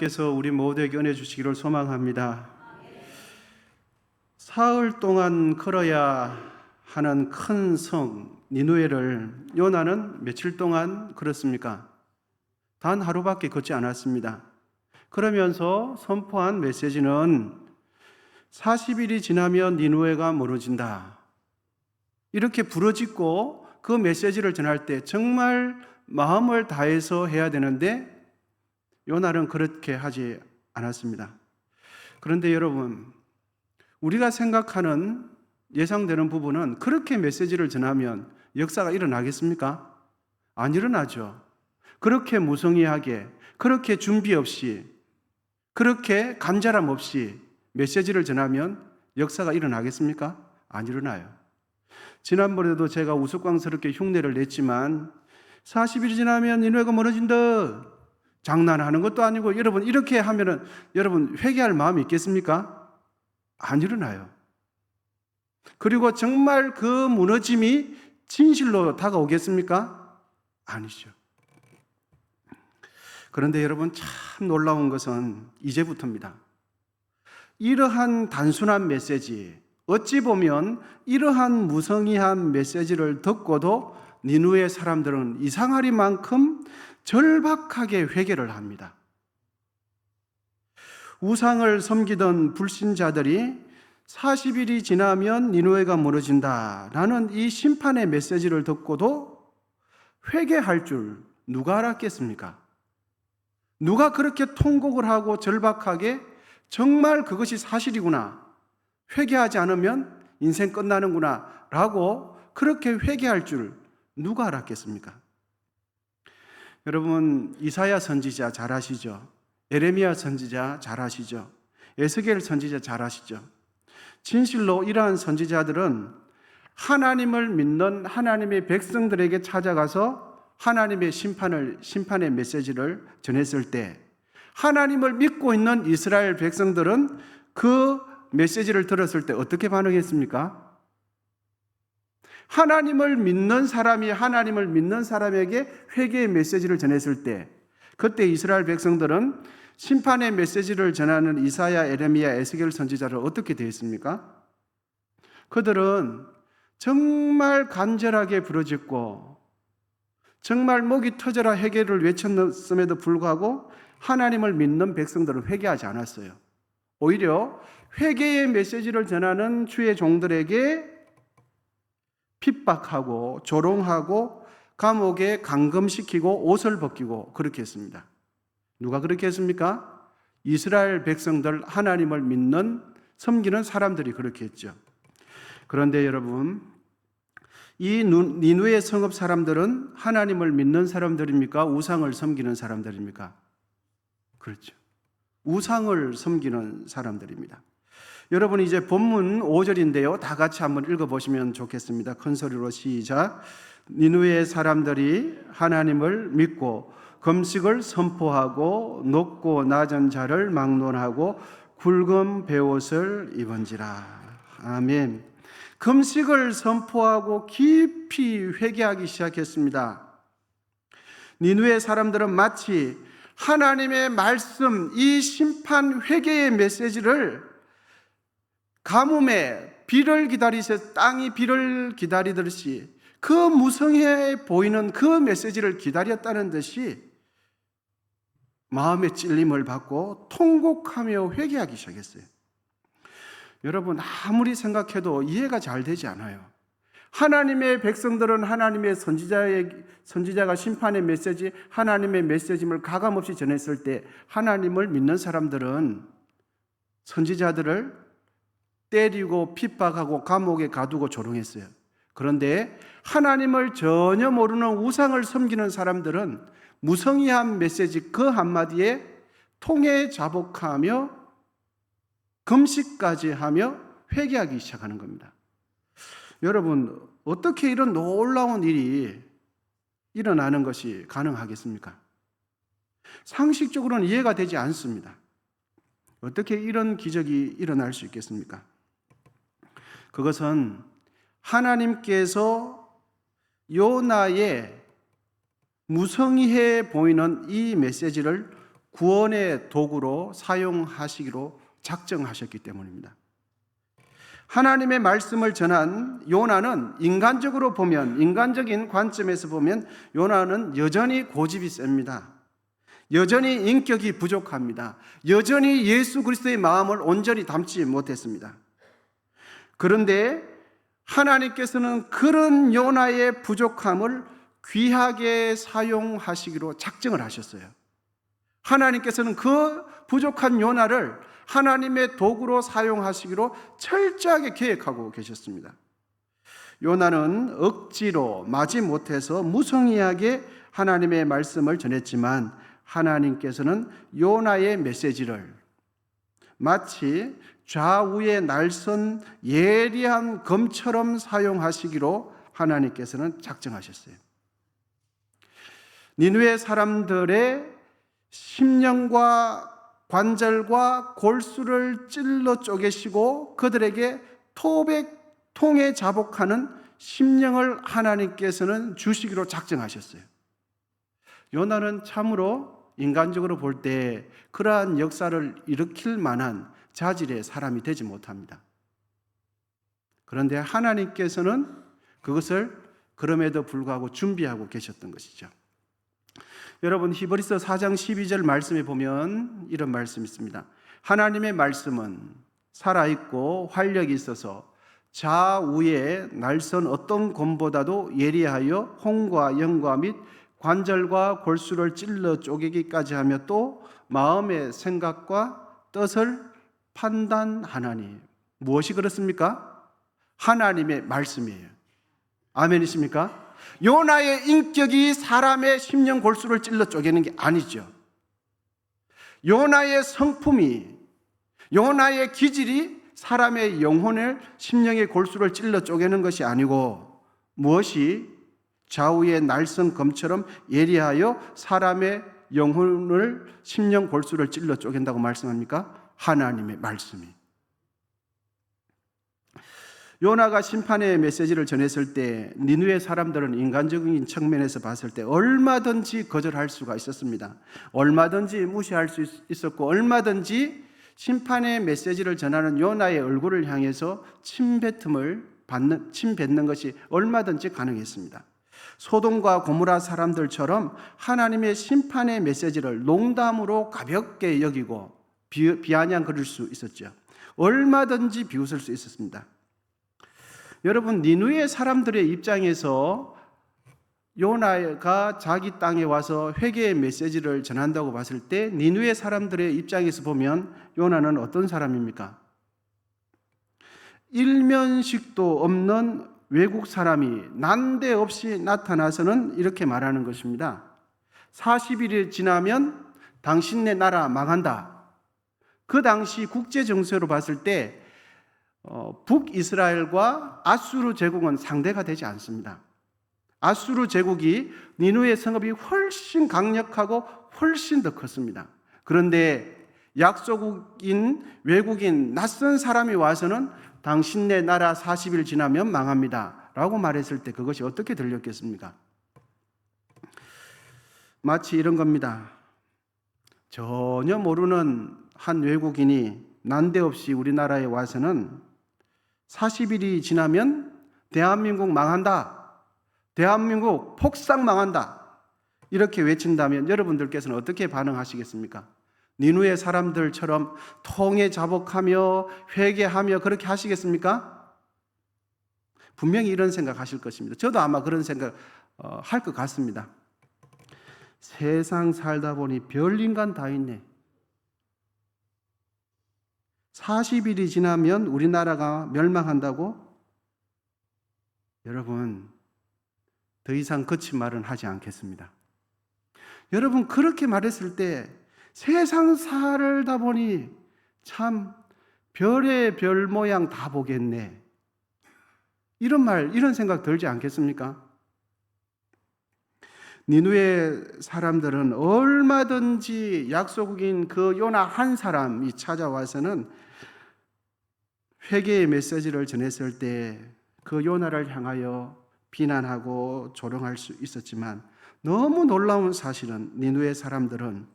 께서 우리 모두에게 은혜 주시기를 소망합니다. 사흘 동안 걸어야 하는 큰 성 니누에를 요나는 며칠 동안 걸었습니까? 단 하루밖에 걷지 않았습니다. 그러면서 선포한 메시지는 40일이 지나면 니누에가 무너진다. 이렇게 부르짖고 그 메시지를 전할 때 정말 마음을 다해서 해야 되는데 요나는 그렇게 하지 않았습니다. 그런데 여러분, 우리가 생각하는 예상되는 부분은 그렇게 메시지를 전하면 역사가 일어나겠습니까? 안 일어나죠. 그렇게 무성의하게, 그렇게 준비 없이, 그렇게 간절함 없이 메시지를 전하면 역사가 일어나겠습니까? 안 일어나요. 지난번에도 제가 우스꽝스럽게 흉내를 냈지만 40일이 지나면 니누에가 무너진다. 장난하는 것도 아니고 여러분 이렇게 하면은 여러분 회개할 마음이 있겠습니까? 안 일어나요. 그리고 정말 그 무너짐이 진실로 다가오겠습니까? 아니죠. 그런데 여러분 참 놀라운 것은 이제부터입니다. 이러한 단순한 메시지, 어찌 보면 이러한 무성의한 메시지를 듣고도 니누의 사람들은 이상하리만큼 절박하게 회개를 합니다. 우상을 섬기던 불신자들이 40일이 지나면 니누에가 무너진다라는 이 심판의 메시지를 듣고도 회개할 줄 누가 알았겠습니까? 누가 그렇게 통곡을 하고 절박하게 정말 그것이 사실이구나, 회개하지 않으면 인생 끝나는구나 라고 그렇게 회개할 줄 누가 알았겠습니까? 여러분, 이사야 선지자 잘 아시죠? 에레미야 선지자 잘 아시죠? 에스겔 선지자 잘 아시죠? 진실로 이러한 선지자들은 하나님을 믿는 하나님의 백성들에게 찾아가서 하나님의 심판의 메시지를 전했을 때 하나님을 믿고 있는 이스라엘 백성들은 그 메시지를 들었을 때 어떻게 반응했습니까? 하나님을 믿는 사람이 하나님을 믿는 사람에게 회개의 메시지를 전했을 때 그때 이스라엘 백성들은 심판의 메시지를 전하는 이사야, 에레미야, 에스겔 선지자를 어떻게 대했습니까? 그들은 정말 간절하게 부르짖고 정말 목이 터져라 회개를 외쳤음에도 불구하고 하나님을 믿는 백성들은 회개하지 않았어요. 오히려 회개의 메시지를 전하는 주의 종들에게 핍박하고 조롱하고 감옥에 감금시키고 옷을 벗기고 그렇게 했습니다. 누가 그렇게 했습니까? 이스라엘 백성들, 하나님을 믿는 섬기는 사람들이 그렇게 했죠. 그런데 여러분, 이 니누의 성읍 사람들은 하나님을 믿는 사람들입니까? 우상을 섬기는 사람들입니까? 그렇죠. 우상을 섬기는 사람들입니다. 여러분 이제 본문 5절인데요. 다 같이 한번 읽어보시면 좋겠습니다. 큰 소리로 시작. 니누의 사람들이 하나님을 믿고 금식을 선포하고 높고 낮은 자를 막론하고 굵은 베옷을 입은지라. 아멘. 금식을 선포하고 깊이 회개하기 시작했습니다. 니누의 사람들은 마치 하나님의 말씀, 이 심판 회개의 메시지를 가뭄에 비를 기다리듯이 땅이 비를 기다리듯이 그 무성해 보이는 그 메시지를 기다렸다는 듯이 마음의 찔림을 받고 통곡하며 회개하기 시작했어요. 여러분 아무리 생각해도 이해가 잘 되지 않아요. 하나님의 백성들은 하나님의 선지자가 심판의 메시지, 하나님의 메시지를 가감없이 전했을 때 하나님을 믿는 사람들은 선지자들을 때리고 핍박하고 감옥에 가두고 조롱했어요. 그런데 하나님을 전혀 모르는 우상을 섬기는 사람들은 무성의한 메시지 그 한마디에 통해 자복하며 금식까지 하며 회개하기 시작하는 겁니다. 여러분 어떻게 이런 놀라운 일이 일어나는 것이 가능하겠습니까? 상식적으로는 이해가 되지 않습니다. 어떻게 이런 기적이 일어날 수 있겠습니까? 그것은 하나님께서 요나의 무성의해 보이는 이 메시지를 구원의 도구로 사용하시기로 작정하셨기 때문입니다. 하나님의 말씀을 전한 요나는 인간적으로 보면, 인간적인 관점에서 보면 요나는 여전히 고집이 셉니다. 여전히 인격이 부족합니다. 여전히 예수 그리스도의 마음을 온전히 담지 못했습니다. 그런데 하나님께서는 그런 요나의 부족함을 귀하게 사용하시기로 작정을 하셨어요. 하나님께서는 그 부족한 요나를 하나님의 도구로 사용하시기로 철저하게 계획하고 계셨습니다. 요나는 억지로 마지못해서 무성의하게 하나님의 말씀을 전했지만 하나님께서는 요나의 메시지를 마치 좌우의 날선 예리한 검처럼 사용하시기로 하나님께서는 작정하셨어요. 니느웨 사람들의 심령과 관절과 골수를 찔러 쪼개시고 그들에게 통에 자복하는 심령을 하나님께서는 주시기로 작정하셨어요. 요나는 참으로 인간적으로 볼 때 그러한 역사를 일으킬 만한 자질의 사람이 되지 못합니다. 그런데 하나님께서는 그것을 그럼에도 불구하고 준비하고 계셨던 것이죠. 여러분, 히브리서 4장 12절 말씀에 보면 이런 말씀이 있습니다. 하나님의 말씀은 살아있고 활력이 있어서 좌우의 날선 어떤 검보다도 예리하여 혼과 영과 및 관절과 골수를 찔러 쪼개기까지 하며 또 마음의 생각과 뜻을 판단하나니. 무엇이 그렇습니까? 하나님의 말씀이에요. 아멘이십니까? 요나의 인격이 사람의 심령 골수를 찔러 쪼개는 게 아니죠. 요나의 성품이, 요나의 기질이 사람의 영혼을, 심령의 골수를 찔러 쪼개는 것이 아니고 무엇이 좌우의 날선 검처럼 예리하여 사람의 영혼을, 심령 골수를 찔러 쪼갠다고 말씀합니까? 하나님의 말씀이. 요나가 심판의 메시지를 전했을 때 니느웨 사람들은 인간적인 측면에서 봤을 때 얼마든지 거절할 수가 있었습니다. 얼마든지 무시할 수 있었고 얼마든지 심판의 메시지를 전하는 요나의 얼굴을 향해서 침 뱉는 것이 얼마든지 가능했습니다. 소돔과 고모라 사람들처럼 하나님의 심판의 메시지를 농담으로 가볍게 여기고 비아냥거릴 수 있었죠. 얼마든지 비웃을 수 있었습니다. 여러분, 니느웨 사람들의 입장에서 요나가 자기 땅에 와서 회개의 메시지를 전한다고 봤을 때 니느웨 사람들의 입장에서 보면 요나는 어떤 사람입니까? 일면식도 없는 외국 사람이 난데없이 나타나서는 이렇게 말하는 것입니다. 40일이 지나면 당신네 나라 망한다. 그 당시 국제 정세로 봤을 때 북이스라엘과 아수르 제국은 상대가 되지 않습니다. 아수르 제국이 니느웨 성읍이 훨씬 강력하고 훨씬 더 컸습니다. 그런데 약소국인, 외국인, 낯선 사람이 와서는 당신네 나라 40일 지나면 망합니다 라고 말했을 때 그것이 어떻게 들렸겠습니까? 마치 이런 겁니다. 전혀 모르는 한 외국인이 난데없이 우리나라에 와서는 40일이 지나면 대한민국 망한다, 대한민국 폭삭 망한다 이렇게 외친다면 여러분들께서는 어떻게 반응하시겠습니까? 니느웨 사람들처럼 통에 자복하며 회개하며 그렇게 하시겠습니까? 분명히 이런 생각하실 것입니다. 저도 아마 그런 생각 할 것 같습니다. 세상 살다 보니 별인간 다 있네. 40일이 지나면 우리나라가 멸망한다고? 여러분, 더 이상 거친 말은 하지 않겠습니다. 여러분, 그렇게 말했을 때 세상 살다 보니 참 별의 별 모양 다 보겠네. 이런 말, 이런 생각 들지 않겠습니까? 니느웨 사람들은 얼마든지 약소국인 그 요나 한 사람이 찾아와서는 회개의 메시지를 전했을 때 그 요나를 향하여 비난하고 조롱할 수 있었지만 너무 놀라운 사실은 니느웨 사람들은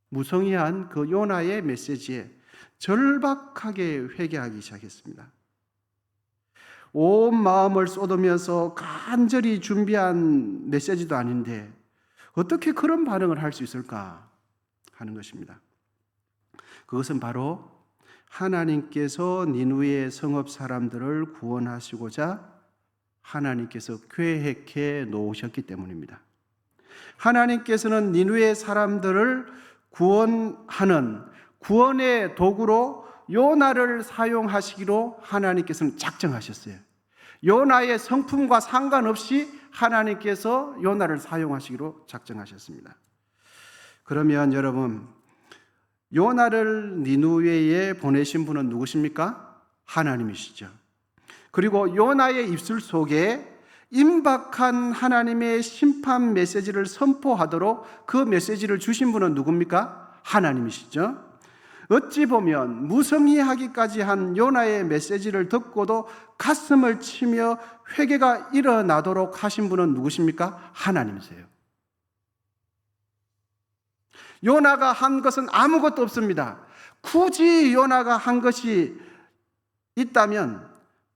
무성의한 그 요나의 메시지에 절박하게 회개하기 시작했습니다. 온 마음을 쏟으면서 간절히 준비한 메시지도 아닌데 어떻게 그런 반응을 할 수 있을까 하는 것입니다. 그것은 바로 하나님께서 니누의 성읍 사람들을 구원하시고자 하나님께서 계획해 놓으셨기 때문입니다. 하나님께서는 니누의 사람들을 구원하는 구원의 도구로 요나를 사용하시기로 하나님께서는 작정하셨어요. 요나의 성품과 상관없이 하나님께서 요나를 사용하시기로 작정하셨습니다. 그러면 여러분, 요나를 니누웨에 보내신 분은 누구십니까? 하나님이시죠. 그리고 요나의 입술 속에 임박한 하나님의 심판 메시지를 선포하도록 그 메시지를 주신 분은 누굽니까? 하나님이시죠. 어찌 보면 무성의하기까지 한 요나의 메시지를 듣고도 가슴을 치며 회개가 일어나도록 하신 분은 누구십니까? 하나님이세요. 요나가 한 것은 아무것도 없습니다. 굳이 요나가 한 것이 있다면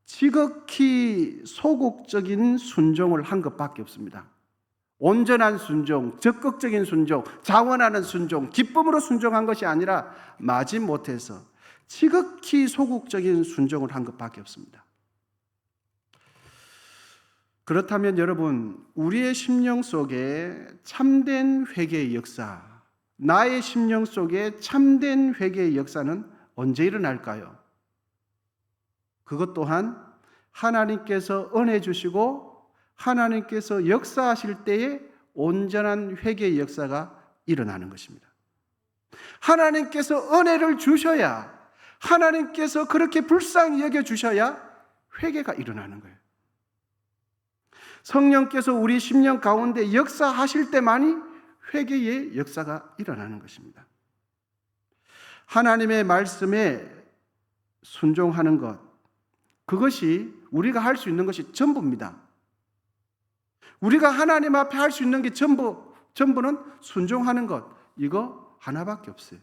지극히 소극적인 순종을 한 것밖에 없습니다. 온전한 순종, 적극적인 순종, 자원하는 순종, 기쁨으로 순종한 것이 아니라 마지못해서 지극히 소극적인 순종을 한 것밖에 없습니다. 그렇다면 여러분, 우리의 심령 속에 참된 회개의 역사, 나의 심령 속에 참된 회개의 역사는 언제 일어날까요? 그것 또한 하나님께서 은혜 주시고 하나님께서 역사하실 때에 온전한 회개의 역사가 일어나는 것입니다. 하나님께서 은혜를 주셔야, 하나님께서 그렇게 불쌍히 여겨주셔야 회개가 일어나는 거예요. 성령께서 우리 심령 가운데 역사하실 때만이 회개의 역사가 일어나는 것입니다. 하나님의 말씀에 순종하는 것, 그것이 우리가 할 수 있는 것이 전부입니다. 우리가 하나님 앞에 할 수 있는 게 전부는 순종하는 것, 이거 하나밖에 없어요.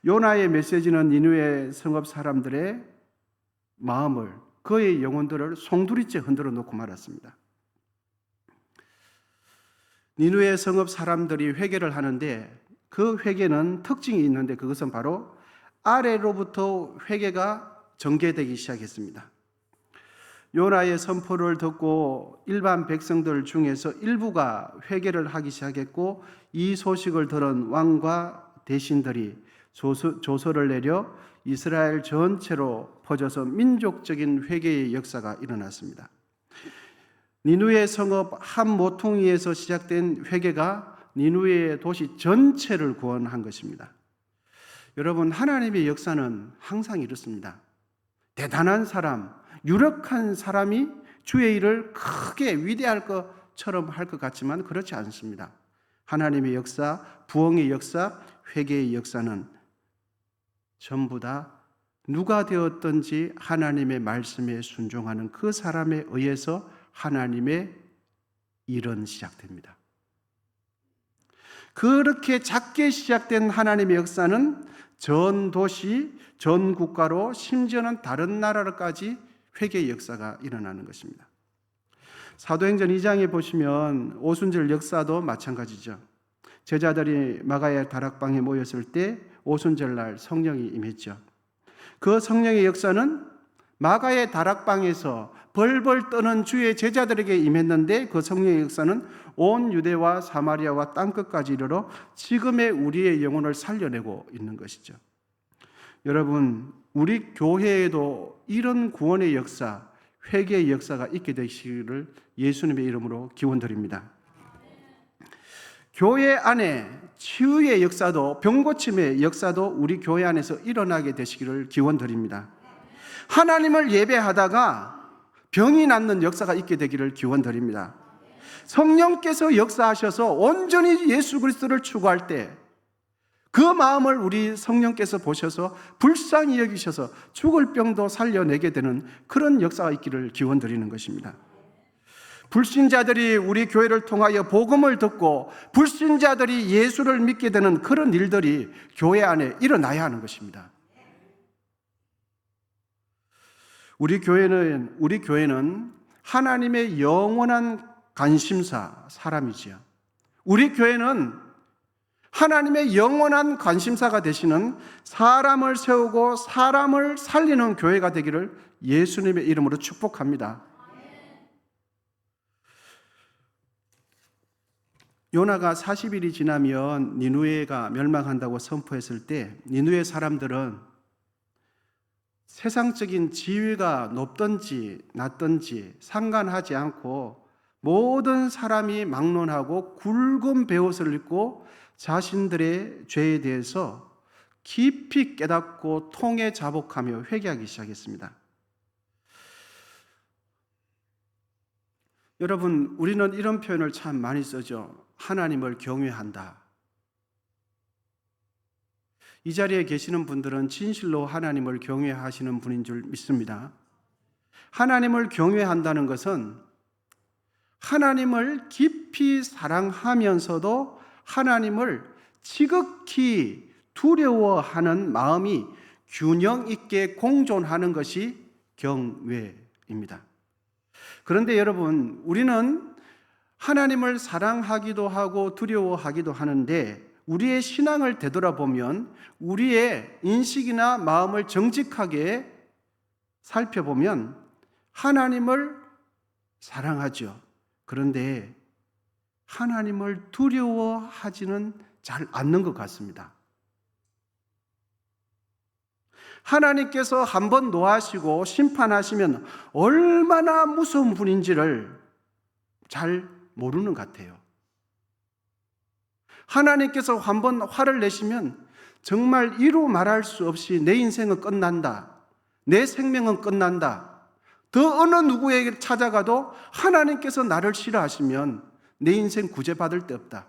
요나의 메시지는 니느웨 성읍 사람들의 마음을, 그의 영혼들을 송두리째 흔들어 놓고 말았습니다. 니느웨 성읍 사람들이 회개를 하는데 그 회개는 특징이 있는데 그것은 바로 아래로부터 회개가 전개되기 시작했습니다. 요나의 선포를 듣고 일반 백성들 중에서 일부가 회개를 하기 시작했고, 이 소식을 들은 왕과 대신들이 조서를 내려 이스라엘 전체로 퍼져서 민족적인 회개의 역사가 일어났습니다. 니느웨 성읍 한 모퉁이에서 시작된 회개가 니느웨 도시 전체를 구원한 것입니다. 여러분, 하나님의 역사는 항상 이렇습니다. 대단한 사람, 유력한 사람이 주의 일을 크게 위대할 것처럼 할 것 같지만 그렇지 않습니다. 하나님의 역사, 부흥의 역사, 회개의 역사는 전부 다 누가 되었든지 하나님의 말씀에 순종하는 그 사람에 의해서 하나님의 일은 시작됩니다. 그렇게 작게 시작된 하나님의 역사는 전 도시, 전 국가로, 심지어는 다른 나라로까지 회개의 역사가 일어나는 것입니다. 사도행전 2장에 보시면 오순절 역사도 마찬가지죠. 제자들이 마가의 다락방에 모였을 때 오순절날 성령이 임했죠. 그 성령의 역사는 마가의 다락방에서 벌벌 떠는 주의 제자들에게 임했는데, 그 성령의 역사는 온 유대와 사마리아와 땅끝까지 이르러 지금의 우리의 영혼을 살려내고 있는 것이죠. 여러분, 우리 교회에도 이런 구원의 역사, 회개의 역사가 있게 되시기를 예수님의 이름으로 기원드립니다. 교회 안에 치유의 역사도, 병고침의 역사도 우리 교회 안에서 일어나게 되시기를 기원드립니다. 하나님을 예배하다가 병이 낫는 역사가 있게 되기를 기원드립니다. 성령께서 역사하셔서 온전히 예수 그리스도를 추구할 때 그 마음을 우리 성령께서 보셔서 불쌍히 여기셔서 죽을 병도 살려내게 되는 그런 역사가 있기를 기원드리는 것입니다. 불신자들이 우리 교회를 통하여 복음을 듣고 불신자들이 예수를 믿게 되는 그런 일들이 교회 안에 일어나야 하는 것입니다. 우리 교회는 하나님의 영원한 관심사 사람이지요. 우리 교회는 하나님의 영원한 관심사가 되시는 사람을 세우고 사람을 살리는 교회가 되기를 예수님의 이름으로 축복합니다. 요나가 40일이 지나면 니누에가 멸망한다고 선포했을 때 니누에 사람들은 세상적인 지위가 높든지 낮든지 상관하지 않고 모든 사람이 막론하고 굵은 베옷을 입고 자신들의 죄에 대해서 깊이 깨닫고 통에 자복하며 회개하기 시작했습니다. 여러분, 우리는 이런 표현을 참 많이 쓰죠. 하나님을 경외한다. 이 자리에 계시는 분들은 진실로 하나님을 경외하시는 분인 줄 믿습니다. 하나님을 경외한다는 것은 하나님을 깊이 사랑하면서도 하나님을 지극히 두려워하는 마음이 균형 있게 공존하는 것이 경외입니다. 그런데 여러분, 우리는 하나님을 사랑하기도 하고 두려워하기도 하는데 우리의 신앙을 되돌아보면 우리의 인식이나 마음을 정직하게 살펴보면 하나님을 사랑하죠. 그런데 하나님을 두려워하지는 잘 않는 것 같습니다. 하나님께서 한번 노하시고 심판하시면 얼마나 무서운 분인지를 잘 모르는 것 같아요. 하나님께서 한번 화를 내시면 정말 이루 말할 수 없이 내 인생은 끝난다. 내 생명은 끝난다. 더 어느 누구에게 찾아가도 하나님께서 나를 싫어하시면 내 인생 구제받을 데 없다.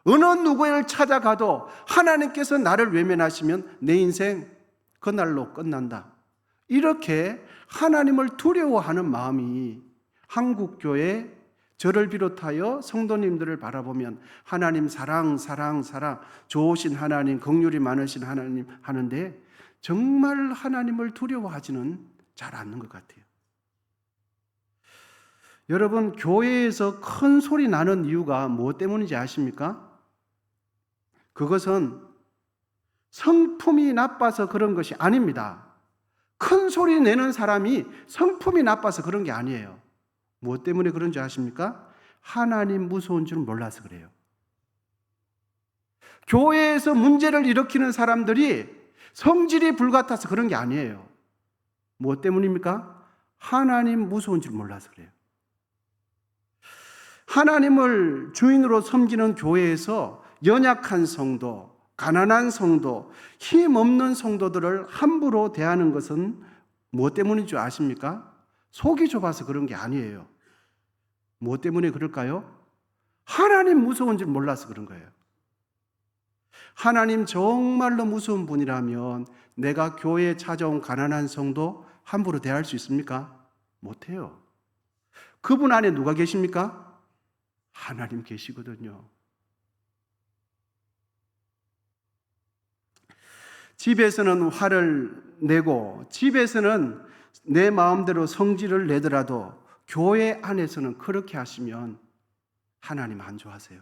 어느 누구를 찾아가도 하나님께서 나를 외면하시면 내 인생 그날로 끝난다. 이렇게 하나님을 두려워하는 마음이 한국교회 저를 비롯하여 성도님들을 바라보면 하나님 사랑 좋으신 하나님, 긍휼이 많으신 하나님 하는데 정말 하나님을 두려워하지는 잘 않는 것 같아요. 여러분, 교회에서 큰 소리 나는 이유가 무엇 때문인지 아십니까? 그것은 성품이 나빠서 그런 것이 아닙니다. 큰 소리 내는 사람이 성품이 나빠서 그런 게 아니에요. 무엇 때문에 그런 줄 아십니까? 하나님 무서운 줄 몰라서 그래요. 교회에서 문제를 일으키는 사람들이 성질이 불같아서 그런 게 아니에요. 무엇 때문입니까? 하나님 무서운 줄 몰라서 그래요. 하나님을 주인으로 섬기는 교회에서 연약한 성도, 가난한 성도, 힘없는 성도들을 함부로 대하는 것은 무엇 때문인 줄 아십니까? 속이 좁아서 그런 게 아니에요. 무엇 때문에 그럴까요? 하나님 무서운 줄 몰라서 그런 거예요. 하나님 정말로 무서운 분이라면 내가 교회에 찾아온 가난한 성도 함부로 대할 수 있습니까? 못해요. 그분 안에 누가 계십니까? 하나님 계시거든요. 집에서는 화를 내고 집에서는 내 마음대로 성질을 내더라도 교회 안에서는 그렇게 하시면 하나님 안 좋아하세요.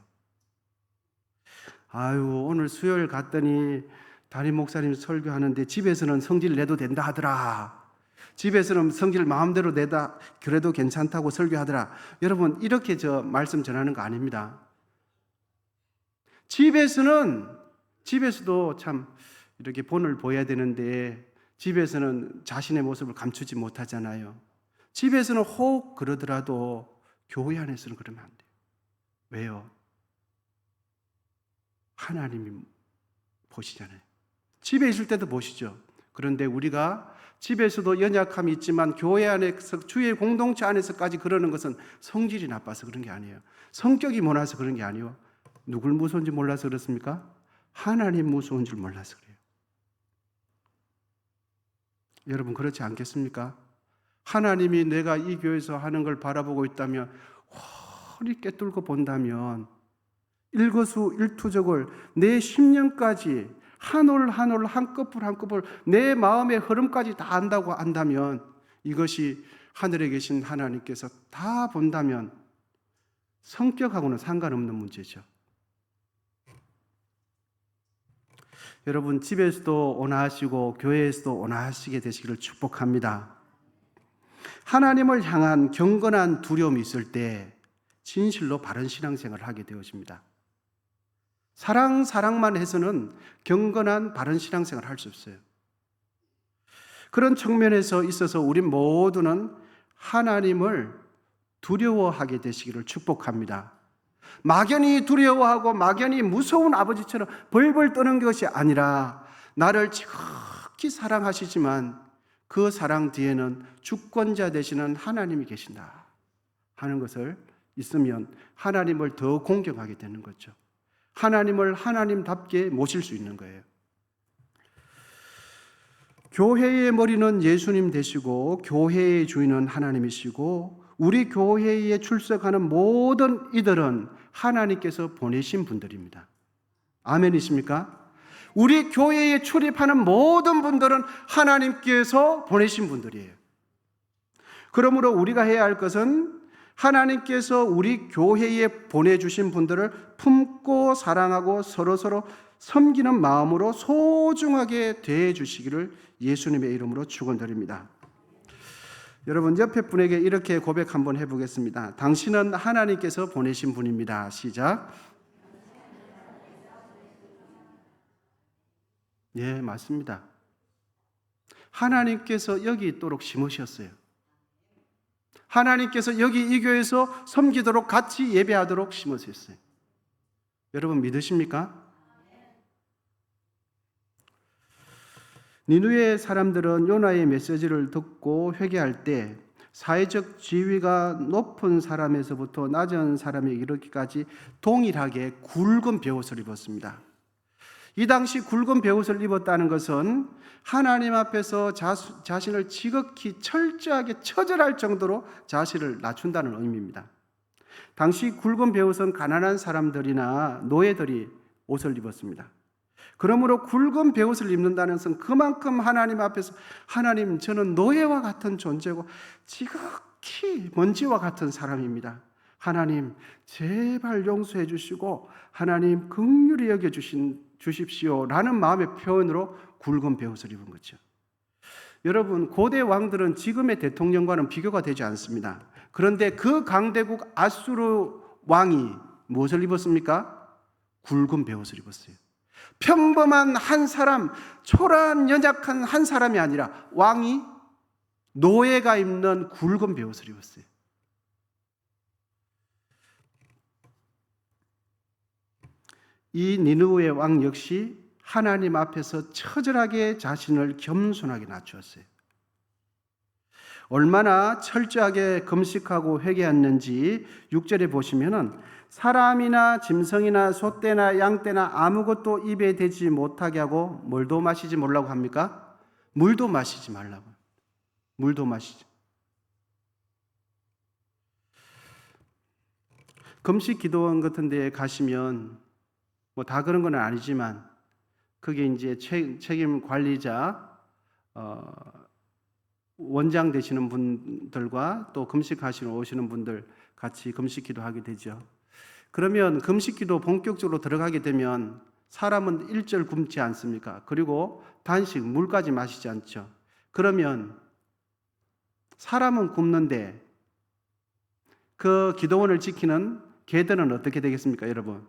아유, 오늘 수요일 갔더니 담임 목사님 설교하는데 집에서는 성질 내도 된다 하더라. 집에서는 성질 마음대로 내다 그래도 괜찮다고 설교하더라. 여러분, 이렇게 말씀 전하는 거 아닙니다. 집에서도 참 이렇게 본을 보여야 되는데 집에서는 자신의 모습을 감추지 못하잖아요. 집에서는 혹 그러더라도 교회 안에서는 그러면 안 돼요. 왜요? 하나님이 보시잖아요. 집에 있을 때도 보시죠. 그런데 우리가 집에서도 연약함이 있지만 교회 안에서 주의 공동체 안에서까지 그러는 것은 성질이 나빠서 그런 게 아니에요. 성격이 모나서 그런 게 아니에요. 누굴 무서운지 몰라서 그렇습니까? 하나님 무서운 줄 몰라서 그래요. 여러분, 그렇지 않겠습니까? 하나님이 내가 이 교회에서 하는 걸 바라보고 있다면, 허리 깨뚫고 본다면, 일거수일투족을 내 심령까지 한 올 한 올, 한 꺼풀 한 꺼풀 내 마음의 흐름까지 다 안다고 안다면, 이것이 하늘에 계신 하나님께서 다 본다면 성격하고는 상관없는 문제죠. 여러분, 집에서도 온화하시고 교회에서도 온화하시게 되시기를 축복합니다. 하나님을 향한 경건한 두려움이 있을 때 진실로 바른 신앙생활을 하게 되어집니다. 사랑만 해서는 경건한 바른 신앙생활을 할 수 없어요. 그런 측면에서 있어서 우리 모두는 하나님을 두려워하게 되시기를 축복합니다. 막연히 두려워하고 막연히 무서운 아버지처럼 벌벌 떠는 것이 아니라 나를 지극히 사랑하시지만 그 사랑 뒤에는 주권자 되시는 하나님이 계신다 하는 것을 있으면 하나님을 더 공경하게 되는 거죠. 하나님을 하나님답게 모실 수 있는 거예요. 교회의 머리는 예수님 되시고 교회의 주인은 하나님이시고 우리 교회에 출석하는 모든 이들은 하나님께서 보내신 분들입니다. 아멘이십니까? 우리 교회에 출입하는 모든 분들은 하나님께서 보내신 분들이에요. 그러므로 우리가 해야 할 것은 하나님께서 우리 교회에 보내주신 분들을 품고 사랑하고 서로서로 섬기는 마음으로 소중하게 대해주시기를 예수님의 이름으로 축원드립니다. 여러분, 옆에 분에게 이렇게 고백 한번 해보겠습니다. 당신은 하나님께서 보내신 분입니다. 시작. 예, 맞습니다. 하나님께서 여기 있도록 심으셨어요. 하나님께서 여기 이 교회에서 섬기도록 같이 예배하도록 심으셨어요. 여러분 믿으십니까? 니느웨 사람들은 요나의 메시지를 듣고 회개할 때 사회적 지위가 높은 사람에서부터 낮은 사람에 이르기까지 동일하게 굵은 베옷을 입었습니다. 이 당시 굵은 베옷을 입었다는 것은 하나님 앞에서 자신을 지극히 철저하게 처절할 정도로 자신을 낮춘다는 의미입니다. 당시 굵은 베옷은 가난한 사람들이나 노예들이 옷을 입었습니다. 그러므로 굵은 베옷을 입는다는 것은 그만큼 하나님 앞에서 하나님, 저는 노예와 같은 존재고 지극히 먼지와 같은 사람입니다. 하나님 제발 용서해 주시고 하나님 긍휼히 여겨 주십시오라는 마음의 표현으로 굵은 베옷을 입은 거죠. 여러분, 고대 왕들은 지금의 대통령과는 비교가 되지 않습니다. 그런데 그 강대국 아수르 왕이 무엇을 입었습니까? 굵은 베옷을 입었어요. 평범한 한 사람, 초라한 연약한 한 사람이 아니라 왕이 노예가 입는 굵은 베옷을 입었어요. 이 니느웨 왕 역시 하나님 앞에서 처절하게 자신을 겸손하게 낮추었어요. 얼마나 철저하게 금식하고 회개했는지 6절에 보시면은 사람이나 짐승이나 소떼나 양떼나 아무것도 입에 대지 못하게 하고 뭘도 마시지 말라고 합니까? 물도 마시지 말라고. 물도 마시지. 금식 기도원 같은 데에 가시면 뭐 다 그런 건 아니지만 그게 이제 책임 관리자 원장 되시는 분들과 또 금식하시러 오시는 분들 같이 금식 기도하게 되죠. 그러면 금식 기도 본격적으로 들어가게 되면 사람은 일절 굶지 않습니까? 그리고 단식, 물까지 마시지 않죠. 그러면 사람은 굶는데 그 기도원을 지키는 개들은 어떻게 되겠습니까, 여러분?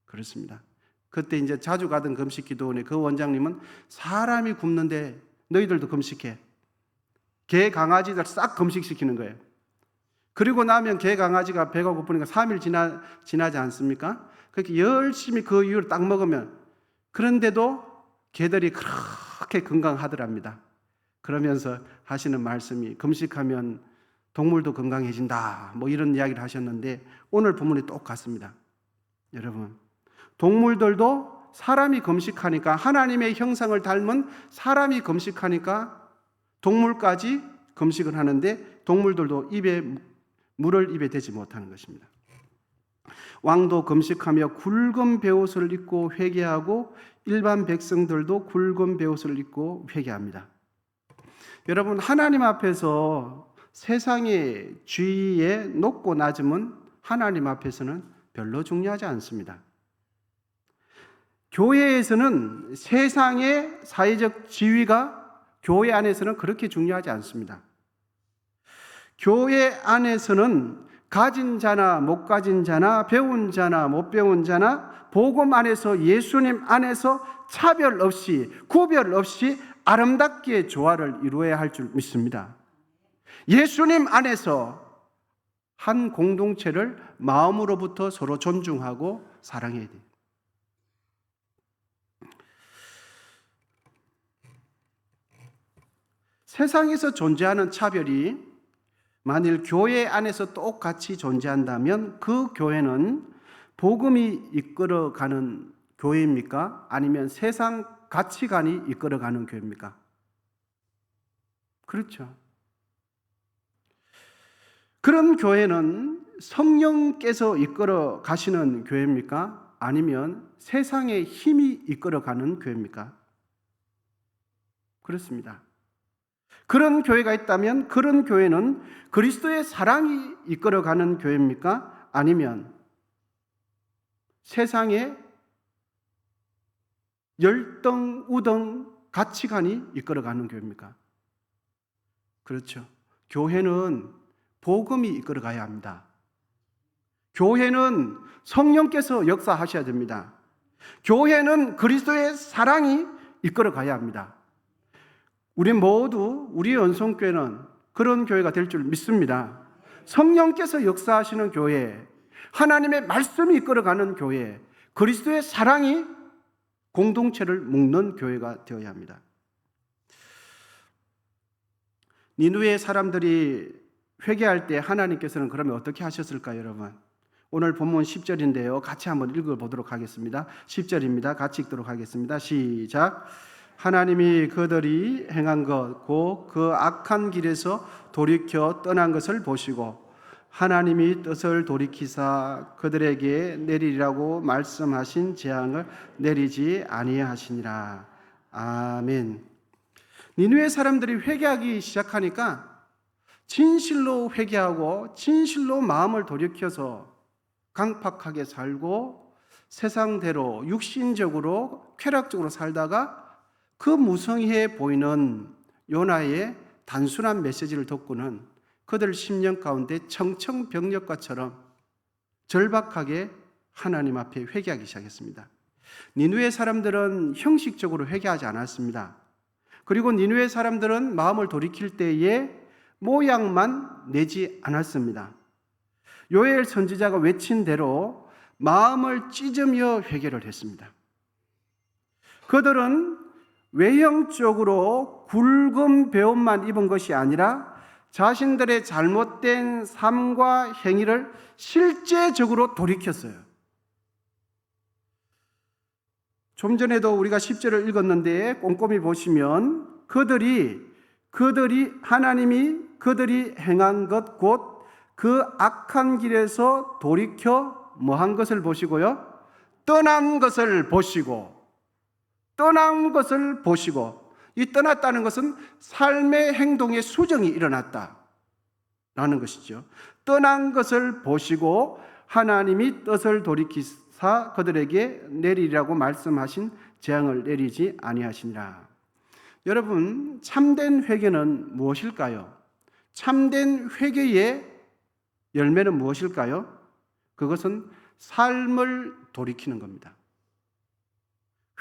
그렇습니다. 그때 이제 자주 가던 금식 기도원에 그 원장님은 사람이 굶는데 너희들도 금식해. 개, 강아지들 싹 금식시키는 거예요. 그리고 나면 개, 강아지가 배가 고프니까 3일 지나지 않습니까? 그렇게 열심히 그 이유를 딱 먹으면, 그런데도 개들이 그렇게 건강하더랍니다. 그러면서 하시는 말씀이 금식하면 동물도 건강해진다, 뭐 이런 이야기를 하셨는데 오늘 본문이 똑같습니다. 여러분, 동물들도 사람이 금식하니까, 하나님의 형상을 닮은 사람이 금식하니까 동물까지 금식을 하는데 동물들도 물을 입에 대지 못하는 것입니다. 왕도 금식하며 굵은 베옷을 입고 회개하고 일반 백성들도 굵은 베옷을 입고 회개합니다. 여러분, 하나님 앞에서 세상의 지위의 높고 낮음은 하나님 앞에서는 별로 중요하지 않습니다. 교회에서는 세상의 사회적 지위가 교회 안에서는 그렇게 중요하지 않습니다. 교회 안에서는 가진 자나 못 가진 자나 배운 자나 못 배운 자나 복음 안에서 예수님 안에서 차별 없이 구별 없이 아름답게 조화를 이루어야 할 줄 믿습니다. 예수님 안에서 한 공동체를 마음으로부터 서로 존중하고 사랑해야 돼요. 세상에서 존재하는 차별이 만일 교회 안에서 똑같이 존재한다면 그 교회는 복음이 이끌어가는 교회입니까? 아니면 세상 가치관이 이끌어가는 교회입니까? 그렇죠. 그런 교회는 성령께서 이끌어 가시는 교회입니까? 아니면 세상의 힘이 이끌어가는 교회입니까? 그렇습니다. 그런 교회가 있다면 그런 교회는 그리스도의 사랑이 이끌어가는 교회입니까? 아니면 세상의 열등, 우등 가치관이 이끌어가는 교회입니까? 그렇죠. 교회는 복음이 이끌어가야 합니다. 교회는 성령께서 역사하셔야 됩니다. 교회는 그리스도의 사랑이 이끌어가야 합니다. 우리 모두 우리 연성교회는 그런 교회가 될 줄 믿습니다. 성령께서 역사하시는 교회, 하나님의 말씀이 이끌어가는 교회, 그리스도의 사랑이 공동체를 묶는 교회가 되어야 합니다. 니느웨 사람들이 회개할 때 하나님께서는 그러면 어떻게 하셨을까요, 여러분? 오늘 본문 10절인데요. 같이 한번 읽어보도록 하겠습니다. 10절입니다. 같이 읽도록 하겠습니다. 시작. 하나님이 그들이 행한 것 곧 그 악한 길에서 돌이켜 떠난 것을 보시고 하나님이 뜻을 돌이키사 그들에게 내리라고 말씀하신 재앙을 내리지 아니하시니라. 아멘. 니느웨 사람들이 회개하기 시작하니까 진실로 회개하고 진실로 마음을 돌이켜서 강팍하게 살고 세상대로 육신적으로 쾌락적으로 살다가 그 무성해 보이는 요나의 단순한 메시지를 듣고는 그들 심령 가운데 청청병력과처럼 절박하게 하나님 앞에 회개하기 시작했습니다. 니느웨 사람들은 형식적으로 회개하지 않았습니다. 그리고 니느웨 사람들은 마음을 돌이킬 때에 모양만 내지 않았습니다. 요엘 선지자가 외친 대로 마음을 찢으며 회개를 했습니다. 그들은 외형적으로 굵은 베옷만 입은 것이 아니라 자신들의 잘못된 삶과 행위를 실제적으로 돌이켰어요. 좀 전에도 우리가 10절을 읽었는데 꼼꼼히 보시면 하나님이 그들이 행한 것 곧 그 악한 길에서 돌이켜 뭐한 것을 보시고요? 떠난 것을 보시고 이 떠났다는 것은 삶의 행동의 수정이 일어났다라는 것이죠. 떠난 것을 보시고 하나님이 뜻을 돌이키사 그들에게 내리라고 말씀하신 재앙을 내리지 아니하시니라. 여러분, 참된 회개는 무엇일까요? 참된 회개의 열매는 무엇일까요? 그것은 삶을 돌이키는 겁니다.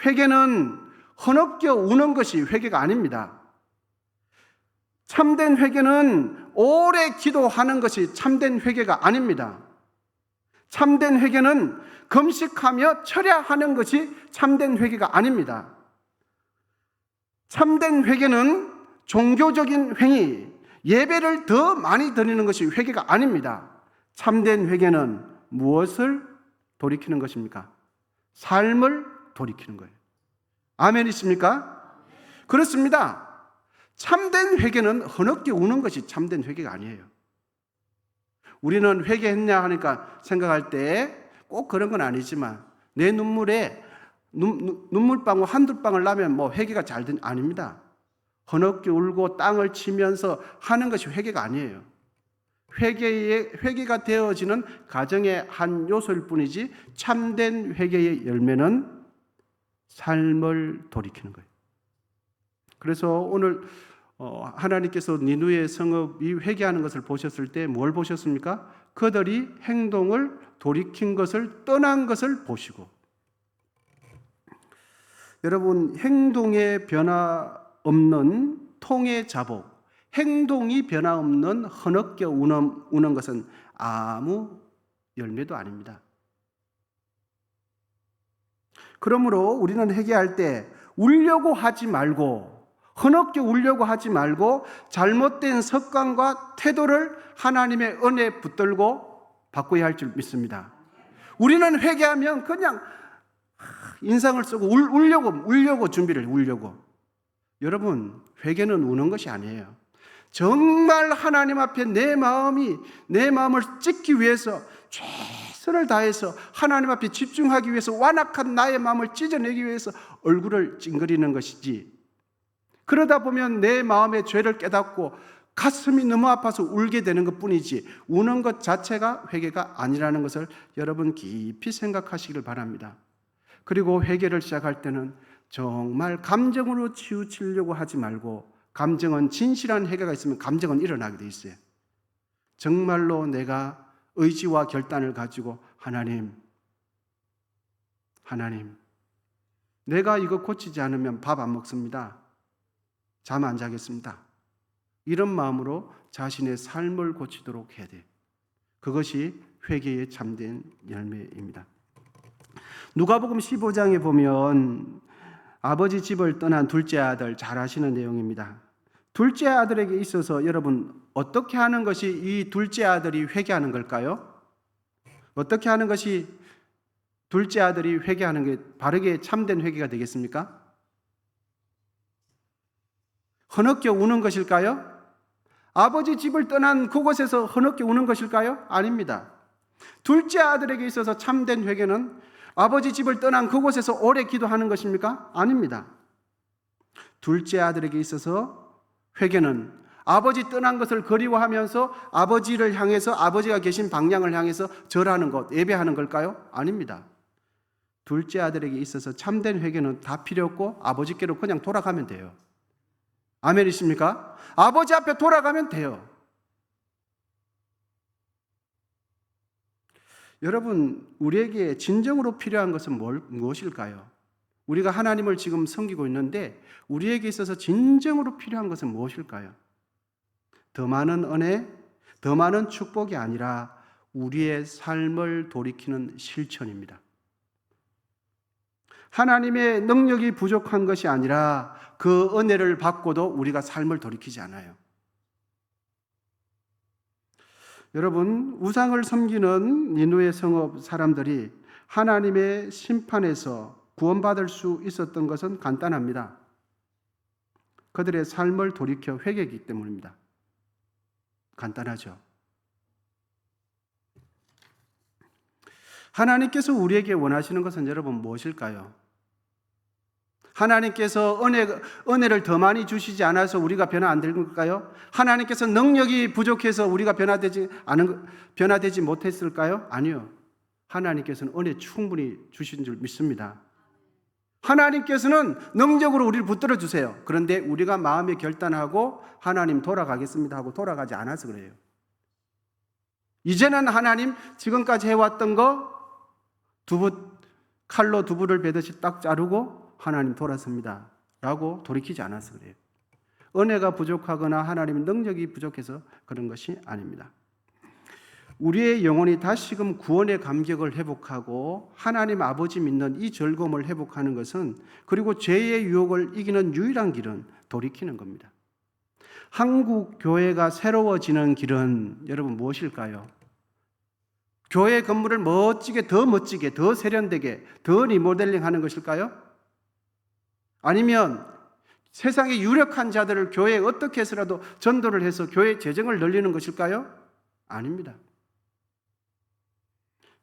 회개는 허겁겨 우는 것이 회개가 아닙니다. 참된 회개는 오래 기도하는 것이 참된 회개가 아닙니다. 참된 회개는 금식하며 철야하는 것이 참된 회개가 아닙니다. 참된 회개는 종교적인 행위, 예배를 더 많이 드리는 것이 회개가 아닙니다. 참된 회개는 무엇을 돌이키는 것입니까? 삶을 돌이키는 거예요. 아멘이십니까? 그렇습니다. 참된 회개는 흐느끼 우는 것이 참된 회개가 아니에요. 우리는 회개했냐 하니까 생각할 때 꼭 그런 건 아니지만 내 눈물에 눈물방울 한두 방울 나면 뭐 회개가 잘 된 아닙니다. 흐느끼 울고 땅을 치면서 하는 것이 회개가 아니에요. 회개가 되어지는 가정의 한 요소일 뿐이지 참된 회개의 열매는 삶을 돌이키는 거예요. 그래서 오늘 하나님께서 니누의 성읍이 회개하는 것을 보셨을 때 뭘 보셨습니까? 그들이 행동을 돌이킨 것을 떠난 것을 보시고, 여러분 행동에 변화 없는 통의 자복, 행동이 변화 없는 흐느껴 우는 것은 아무 열매도 아닙니다. 그러므로 우리는 회개할 때 울려고 하지 말고, 흐느껴 울려고 하지 말고 잘못된 습관과 태도를 하나님의 은혜에 붙들고 바꿔야 할 줄 믿습니다. 우리는 회개하면 그냥 인상을 쓰고 울려고 준비를 울려고. 여러분, 회개는 우는 것이 아니에요. 정말 하나님 앞에 내 마음을 찢기 위해서 최선을 다해서 하나님 앞에 집중하기 위해서 완악한 나의 마음을 찢어내기 위해서 얼굴을 찡그리는 것이지, 그러다 보면 내 마음의 죄를 깨닫고 가슴이 너무 아파서 울게 되는 것뿐이지 우는 것 자체가 회개가 아니라는 것을 여러분 깊이 생각하시길 바랍니다. 그리고 회개를 시작할 때는 정말 감정으로 치우치려고 하지 말고, 감정은 진실한 회개가 있으면 감정은 일어나게 돼 있어요. 정말로 내가 의지와 결단을 가지고 하나님, 내가 이거 고치지 않으면 밥 안 먹습니다. 잠 안 자겠습니다. 이런 마음으로 자신의 삶을 고치도록 해야 돼요. 그것이 회개의 참된 열매입니다. 누가복음 15장에 보면 아버지 집을 떠난 둘째 아들, 잘 아시는 내용입니다. 둘째 아들에게 있어서 여러분 어떻게 하는 것이 이 둘째 아들이 회개하는 걸까요? 어떻게 하는 것이 둘째 아들이 회개하는 게 바르게 참된 회개가 되겠습니까? 흐느껴 우는 것일까요? 아버지 집을 떠난 그곳에서 흐느껴 우는 것일까요? 아닙니다. 둘째 아들에게 있어서 참된 회개는 아버지 집을 떠난 그곳에서 오래 기도하는 것입니까? 아닙니다. 둘째 아들에게 있어서 회개는 아버지 떠난 것을 그리워하면서 아버지를 향해서, 아버지가 계신 방향을 향해서 절하는 것, 예배하는 걸까요? 아닙니다. 둘째 아들에게 있어서 참된 회개는 다 필요 없고 아버지께로 그냥 돌아가면 돼요. 아멘이십니까? 아버지 앞에 돌아가면 돼요. 여러분, 우리에게 진정으로 필요한 것은 무엇일까요? 우리가 하나님을 지금 섬기고 있는데 우리에게 있어서 진정으로 필요한 것은 무엇일까요? 더 많은 은혜, 더 많은 축복이 아니라 우리의 삶을 돌이키는 실천입니다. 하나님의 능력이 부족한 것이 아니라 그 은혜를 받고도 우리가 삶을 돌이키지 않아요. 여러분, 우상을 섬기는 니누의 성읍 사람들이 하나님의 심판에서 구원받을 수 있었던 것은 간단합니다. 그들의 삶을 돌이켜 회개했기 때문입니다. 간단하죠. 하나님께서 우리에게 원하시는 것은 여러분 무엇일까요? 하나님께서 은혜를 더 많이 주시지 않아서 우리가 변화 안 될 걸까요? 하나님께서 능력이 부족해서 우리가 변화되지 못했을까요? 아니요. 하나님께서는 은혜 충분히 주신 줄 믿습니다. 하나님께서는 능력으로 우리를 붙들어 주세요. 그런데 우리가 마음에 결단하고 하나님 돌아가겠습니다 하고 돌아가지 않아서 그래요. 이제는 하나님 지금까지 해왔던 거 칼로 두부를 베듯이 딱 자르고 하나님 돌아섭니다 라고 돌이키지 않아서 그래요. 은혜가 부족하거나 하나님의 능력이 부족해서 그런 것이 아닙니다. 우리의 영혼이 다시금 구원의 감격을 회복하고 하나님 아버지 믿는 이 즐거움을 회복하는 것은, 그리고 죄의 유혹을 이기는 유일한 길은 돌이키는 겁니다. 한국 교회가 새로워지는 길은 여러분 무엇일까요? 교회 건물을 더 멋지게, 더 세련되게, 더 리모델링 하는 것일까요? 아니면 세상의 유력한 자들을 교회에 어떻게 해서라도 전도를 해서 교회 재정을 늘리는 것일까요? 아닙니다.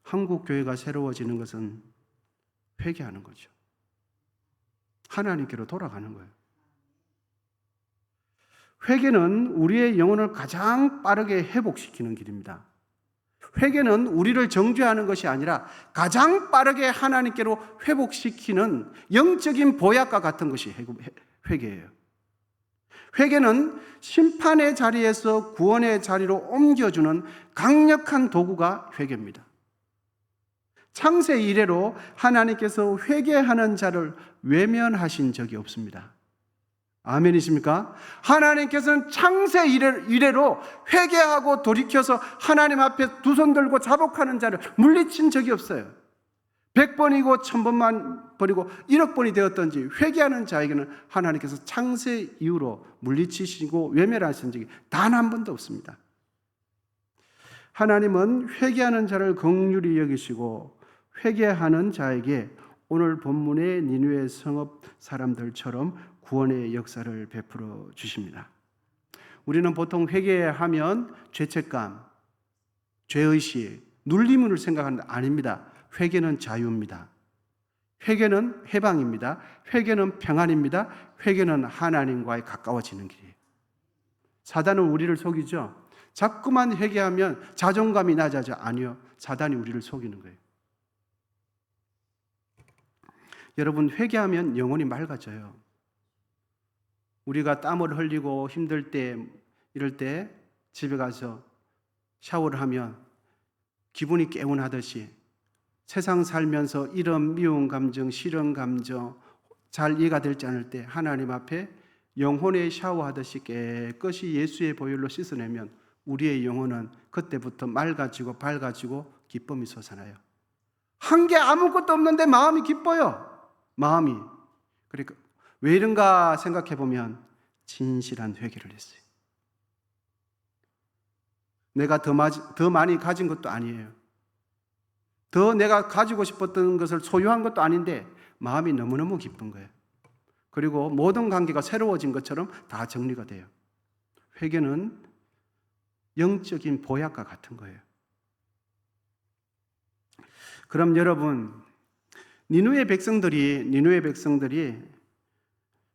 한국 교회가 새로워지는 것은 회개하는 거죠. 하나님께로 돌아가는 거예요. 회개는 우리의 영혼을 가장 빠르게 회복시키는 길입니다. 회개는 우리를 정죄하는 것이 아니라 가장 빠르게 하나님께로 회복시키는 영적인 보약과 같은 것이 회개예요. 회개는 심판의 자리에서 구원의 자리로 옮겨주는 강력한 도구가 회개입니다. 창세 이래로 하나님께서 회개하는 자를 외면하신 적이 없습니다. 아멘이십니까? 하나님께서는 창세 이래로 회개하고 돌이켜서 하나님 앞에 두 손 들고 자복하는 자를 물리친 적이 없어요. 100번이고 1000번만 버리고 1억 번이 되었던지 회개하는 자에게는 하나님께서 창세 이후로 물리치시고 외면하신 적이 단 한 번도 없습니다. 하나님은 회개하는 자를 긍휼히 여기시고 회개하는 자에게 오늘 본문의 니느웨 성읍 사람들처럼 구원의 역사를 베풀어 주십니다. 우리는 보통 회개하면 죄책감, 죄의식, 눌림을 생각하는데 아닙니다. 회개는 자유입니다. 회개는 해방입니다. 회개는 평안입니다. 회개는 하나님과의 가까워지는 길이에요. 사단은 우리를 속이죠. 자꾸만 회개하면 자존감이 낮아져. 아니요. 사단이 우리를 속이는 거예요. 여러분, 회개하면 영혼이 맑아져요. 우리가 땀을 흘리고 힘들 때, 이럴 때 집에 가서 샤워를 하면 기분이 개운하듯이 세상 살면서 이런 미운 감정, 싫은 감정 잘 이해가 되지 않을 때 하나님 앞에 영혼의 샤워하듯이 깨끗이 예수의 보혈로 씻어내면 우리의 영혼은 그때부터 맑아지고 밝아지고 기쁨이 솟아나요. 한 게 아무것도 없는데 마음이 기뻐요. 마음이. 그러니까 왜 이런가 생각해 보면 진실한 회개를 했어요. 내가 더 많이 가진 것도 아니에요. 더 내가 가지고 싶었던 것을 소유한 것도 아닌데 마음이 너무너무 기쁜 거예요. 그리고 모든 관계가 새로워진 것처럼 다 정리가 돼요. 회개는 영적인 보약과 같은 거예요. 그럼 여러분, 니느웨 백성들이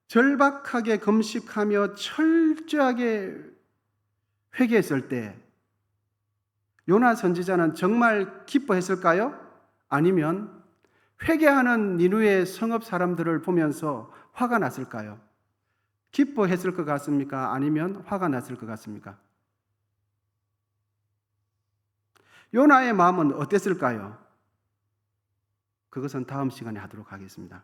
절박하게 금식하며 철저하게 회개했을 때 요나 선지자는 정말 기뻐했을까요? 아니면 회개하는 니느웨 성읍 사람들을 보면서 화가 났을까요? 기뻐했을 것 같습니까? 아니면 화가 났을 것 같습니까? 요나의 마음은 어땠을까요? 그것은 다음 시간에 하도록 하겠습니다.